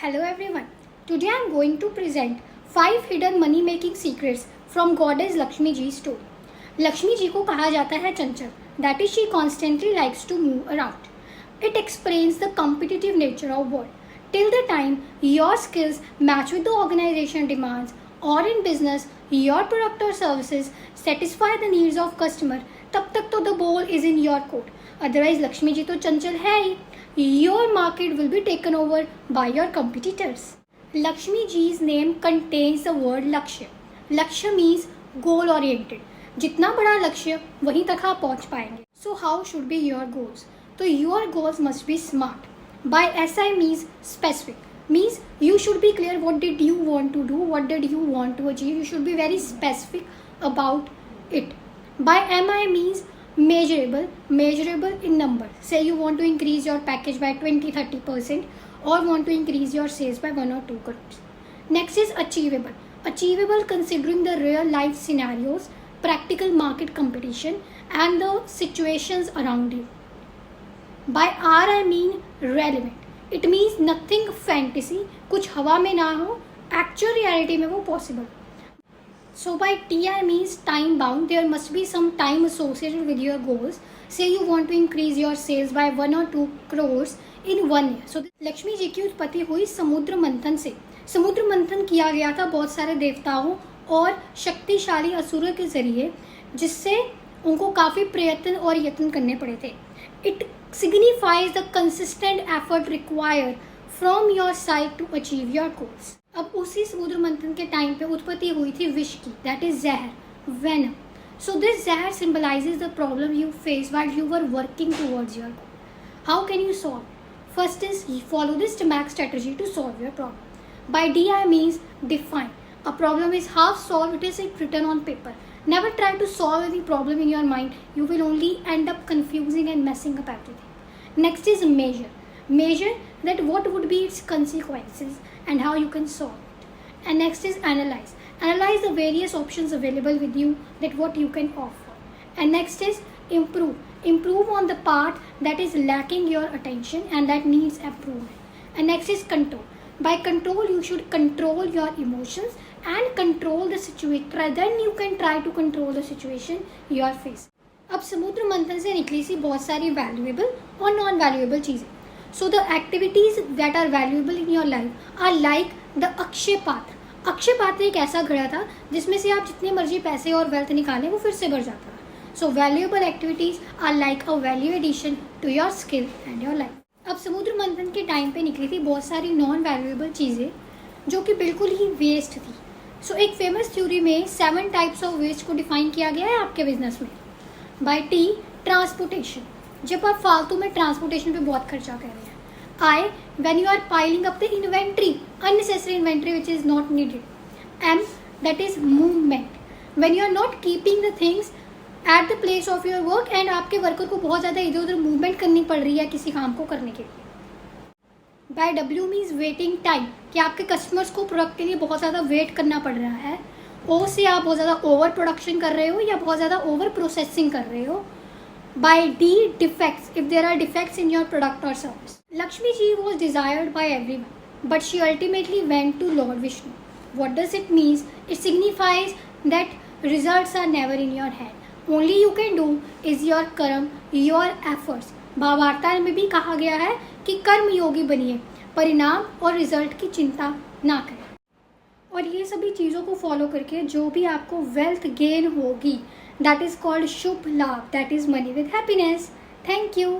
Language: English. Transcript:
Hello everyone. Today I am going to present 5 hidden money making secrets from goddess Lakshmi Ji's story. Lakshmi ji को कहा जाता है चंचल. That is, she constantly likes to move around. It explains the competitive nature of world. Till the time your skills match with the organization demands, or in business your product or services satisfy the needs of customer, तब तक तो the ball is in your court. Otherwise Lakshmi ji तो चंचल है ही. Your market will be taken over by your competitors. Lakshmi Ji's name contains the word Lakshya. Lakshya means goal oriented. जितना बड़ा लक्ष्य वहीं तक आप पहुंच पाएंगे. So how should be your goals? तो your goals must be smart. By SI means specific. Means you should be clear what did you want to do, what did you want to achieve. You should be very specific about it. By MI means measurable in number. Say you want to increase your package by 20-30% or want to increase your sales by 1 or 2 crores. Next is achievable considering the real life scenarios, practical market competition and the situations around you. By R I mean relevant. It means nothing fantasy, कुछ हवा में ना हो, actual reality में वो possible. So by TI means time bound. There must be some time associated with your goals. Say you want to increase your sales by 1 or 2 crores in 1 year. So Lakshmi ji की उत्पत्ति हुई समुद्र मंथन से. समुद्र मंथन किया गया था बहुत सारे देवताओं और शक्तिशाली असुरों के जरिए, जिससे उनको काफ़ी प्रयत्न और यत्न करने पड़े थे. It signifies the consistent effort required from your side to achieve your goals. अब उसी समुद्र मंथन के टाइम पे उत्पत्ति हुई थी विष की, दैट इज जहर, वेनम. सो दिस जहर symbolises the problem you face while you were working towards your goal. How can you solve? First is follow this DMAC strategy to solve your problem. By DI means define. A problem is half solved, it is written on paper. Never try to solve any problem in your mind. You will only end up confusing and messing up everything. Next is measure that what would be its consequences and how you can solve it. And next is analyze the various options available with you, that what you can offer. And next is improve on the part that is lacking your attention and that needs improvement. And next is control. By control you should control your emotions and control the situation, then you can try to control the situation you are facing. अब समुद्र मंथन से निकली सी बहुत सारी valuable और non valuable चीज़ें. So the activities that are valuable in your life are like the Akshaya Patra. Akshaya पात्र एक ऐसा घड़ा था जिसमें से आप जितने मर्जी पैसे और वेल्थ निकालें वो फिर से भर जाता था. So valuable activities are like a value addition to your skill and your life. अब समुद्र मंथन के टाइम पे निकली थी बहुत सारी नॉन वैल्यूएबल चीज़ें जो कि बिल्कुल ही वेस्ट थी. सो एक फेमस थ्योरी में 7 टाइप्स ऑफ वेस्ट को डिफाइन किया गया है आपके बिजनेस में. By T, transportation. जब आप फालतू में ट्रांसपोर्टेशन पे बहुत खर्चा कर रहे हैं. I, when you are piling up the inventory, unnecessary inventory which is not needed. M, that is movement. When you are not keeping the things at the place of your work and आपके worker को बहुत ज़्यादा इधर उधर movement करनी पड़ रही है किसी काम को करने के लिए. By W means waiting time, कि आपके कस्टमर्स को प्रोडक्ट के लिए बहुत ज़्यादा वेट करना पड़ रहा है. O से आप बहुत ज़्यादा ओवर प्रोडक्शन कर रहे हो या बहुत ज़्यादा ओवर प्रोसेसिंग कर रहे हो. By D, defects, if there are defects in your product or service. Lakshmi Ji was desired by everyone, but she ultimately went to Lord Vishnu. What does it mean? It signifies that results are never in your hand. Only you can do is your कर्म, your efforts. भावार्ता में भी कहा गया है कि कर्म योगी बनिए, परिणाम और रिजल्ट की चिंता ना करें. और ये सभी चीज़ों को फॉलो करके जो भी आपको वेल्थ गेन होगी, दैट इज़ कॉल्ड शुभ लाभ, that is money with happiness. Thank you.